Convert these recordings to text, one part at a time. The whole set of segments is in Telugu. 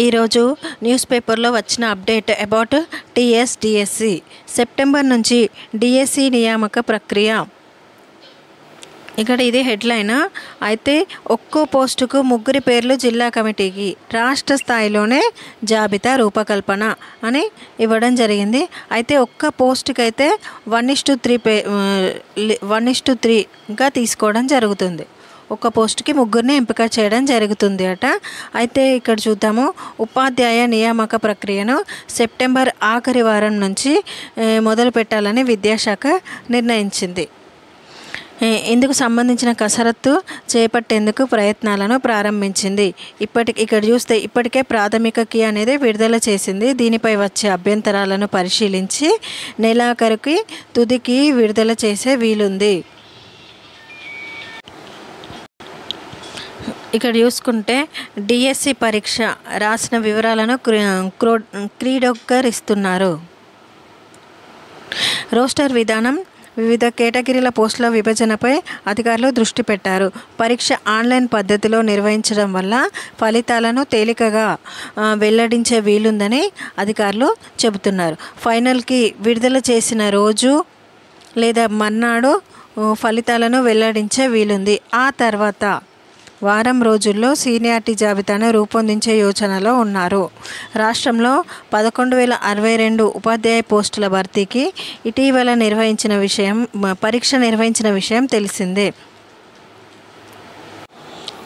ఈరోజు న్యూస్ పేపర్లో వచ్చిన అప్డేట్ అబౌట్ టీఎస్డిఎస్సి సెప్టెంబర్ నుంచి డిఎస్సి నియామక ప్రక్రియ. ఇక్కడ ఇది హెడ్లైన్. అయితే ఒక్కో పోస్టుకు 3 పేర్లు జిల్లా కమిటీకి, రాష్ట్ర స్థాయిలోనే జాబితా రూపకల్పన అని ఇవ్వడం జరిగింది. అయితే ఒక్క పోస్టుకి అయితే 1:3గా తీసుకోవడం జరుగుతుంది. ఒక్క పోస్టుకి 3ని ఎంపిక చేయడం జరుగుతుంది అట. అయితే ఇక్కడ చూద్దాము, ఉపాధ్యాయ నియామక ప్రక్రియను సెప్టెంబర్ ఆఖరి వారం నుంచి మొదలు పెట్టాలని విద్యాశాఖ నిర్ణయించింది. ఇందుకు సంబంధించిన కసరత్తు చేపట్టేందుకు ప్రయత్నాలను ప్రారంభించింది. ఇక్కడ చూస్తే ఇప్పటికే ప్రాథమిక కీ అనేది విడుదల చేసింది. దీనిపై వచ్చే అభ్యంతరాలను పరిశీలించి నెలాఖరుకి తుది కీ విడుదల చేసే వీలుంది. ఇక్కడ చూసుకుంటే డిఎస్సి పరీక్ష రాసిన వివరాలను క్రోడీకరిస్తున్నారు. రోస్టర్ విధానం, వివిధ కేటగిరీల పోస్టుల విభజనపై అధికారులు దృష్టి పెట్టారు. పరీక్ష ఆన్లైన్ పద్ధతిలో నిర్వహించడం వల్ల ఫలితాలను తేలికగా వెల్లడించే వీలుందని అధికారులు చెబుతున్నారు. ఫైనల్కి విడుదల చేసిన రోజు లేదా మర్నాడు ఫలితాలను వెల్లడించే వీలుంది. ఆ తర్వాత వారం రోజుల్లో సీనియారిటీ జాబితాను రూపొందించే యోచనలో ఉన్నారు. రాష్ట్రంలో 11,062 ఉపాధ్యాయ పోస్టుల భర్తీకి ఇటీవల పరీక్ష నిర్వహించిన విషయం తెలిసిందే.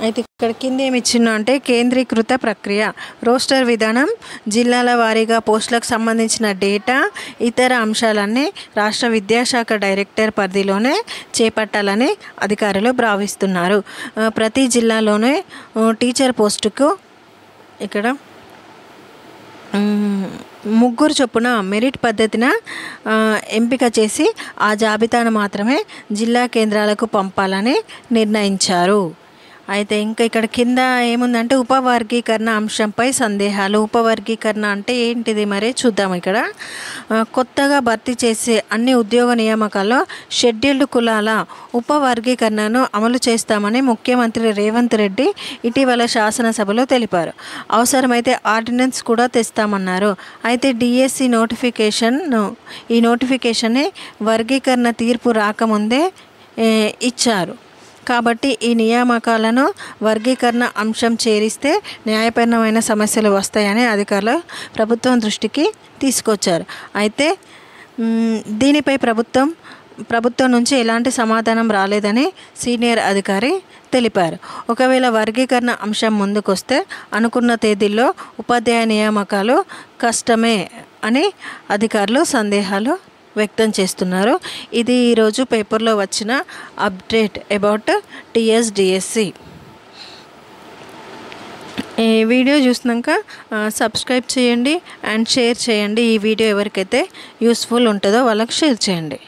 అయితే ఇక్కడ కింద ఏమి ఇచ్చిందో అంటే కేంద్రీకృత ప్రక్రియ, రోస్టర్ విధానం, జిల్లాల వారీగా పోస్టులకు సంబంధించిన డేటా, ఇతర అంశాలన్నీ రాష్ట్ర విద్యాశాఖ డైరెక్టర్ పరిధిలోనే చేపట్టాలని అధికారులు భావిస్తున్నారు. ప్రతి జిల్లాలోనే టీచర్ పోస్టుకు ఇక్కడ 3 చొప్పున మెరిట్ పద్ధతిన ఎంపిక చేసి ఆ జాబితాను మాత్రమే జిల్లా కేంద్రాలకు పంపాలని నిర్ణయించారు. అయితే ఇంకా ఇక్కడ కింద ఏముందంటే ఉపవర్గీకరణ అంశంపై సందేహాలు. ఉపవర్గీకరణ అంటే ఏంటిది మరి చూద్దాం. ఇక్కడ కొత్తగా భర్తీ చేసే అన్ని ఉద్యోగ నియామకాల్లో షెడ్యూల్డ్ కులాల ఉపవర్గీకరణను అమలు చేస్తామని ముఖ్యమంత్రి రేవంత్ రెడ్డి ఇటీవల శాసనసభలో తెలిపారు. అవసరమైతే ఆర్డినెన్స్ కూడా తెస్తామన్నారు. అయితే డిఎస్సి ఈ నోటిఫికేషన్ని వర్గీకరణ తీర్పు రాకముందే ఇచ్చారు. కాబట్టి ఈ నియామకాలను వర్గీకరణ అంశం చేరిస్తే న్యాయపరమైన సమస్యలు వస్తాయని అధికారులు ప్రభుత్వం దృష్టికి తీసుకొచ్చారు. అయితే దీనిపై ప్రభుత్వం నుంచి ఎలాంటి సమాధానం రాలేదని సీనియర్ అధికారి తెలిపారు. ఒకవేళ వర్గీకరణ అంశం ముందుకొస్తే అనుకున్న తేదీల్లో ఉపాధ్యాయ నియామకాలు కష్టమే అని అధికారులు సందేహాలు వ్యక్తం చేస్తున్నారు. ఇది ఈరోజు పేపర్లో వచ్చిన అప్డేట్ అబౌట్ టీఎస్డిఎస్సి. ఈ వీడియో చూసినాక సబ్స్క్రైబ్ చేయండి అండ్ షేర్ చేయండి. ఈ వీడియో ఎవరికైతే యూస్ఫుల్ ఉంటుందో వాళ్ళకి షేర్ చేయండి.